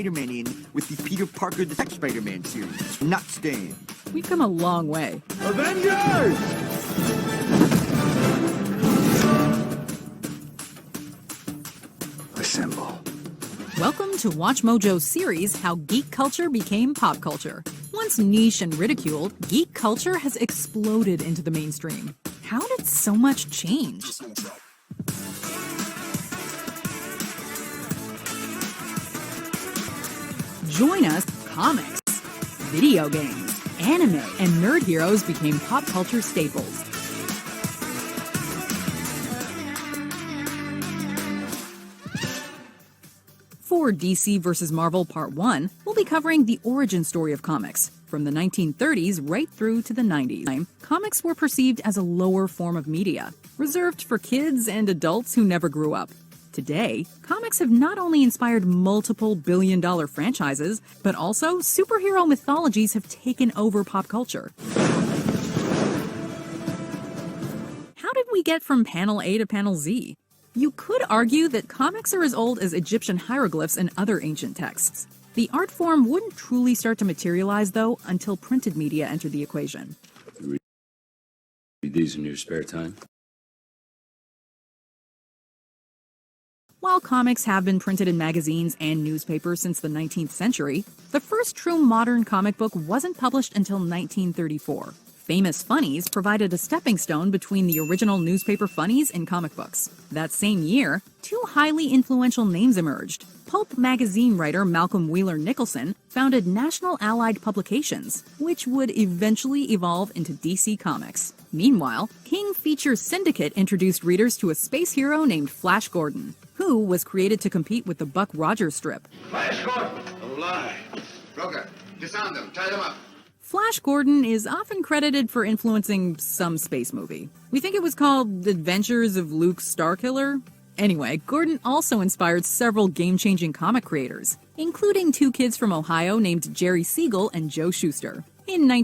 Spider-Man in with the Peter Parker the Tech Spider-Man series. Not staying. We've come a long way. Avengers! Assemble. Welcome to Watch Mojo's series, How Geek Culture Became Pop Culture. Once niche and ridiculed, geek culture has exploded into the mainstream. How did so much change? Join us, comics, video games, anime, and nerd heroes became pop culture staples. For DC vs. Marvel Part 1, we'll be covering the origin story of comics. From the 1930s right through to the 90s, comics were perceived as a lower form of media, reserved for kids and adults who never grew up. Today, comics have not only inspired multiple billion-dollar franchises, but also superhero mythologies have taken over pop culture. How did we get from panel A to panel Z? You could argue that comics are as old as Egyptian hieroglyphs and other ancient texts. The art form wouldn't truly start to materialize, though, until printed media entered the equation. You read these in your spare time? While comics have been printed in magazines and newspapers since the 19th century, the first true modern comic book wasn't published until 1934. Famous funnies provided a stepping stone between the original newspaper funnies and comic books. That same year, two highly influential names emerged. Pulp magazine writer Malcolm Wheeler Nicholson founded National Allied Publications, which would eventually evolve into DC Comics. Meanwhile, King Features Syndicate introduced readers to a space hero named Flash Gordon, who was created to compete with the Buck Rogers strip. Flash Gordon! Alive! Broker, disarm them, tie them up. Flash Gordon is often credited for influencing some space movie. We think it was called Adventures of Luke Starkiller. Anyway, Gordon also inspired several game-changing comic creators, including two kids from Ohio named Jerry Siegel and Joe Shuster. In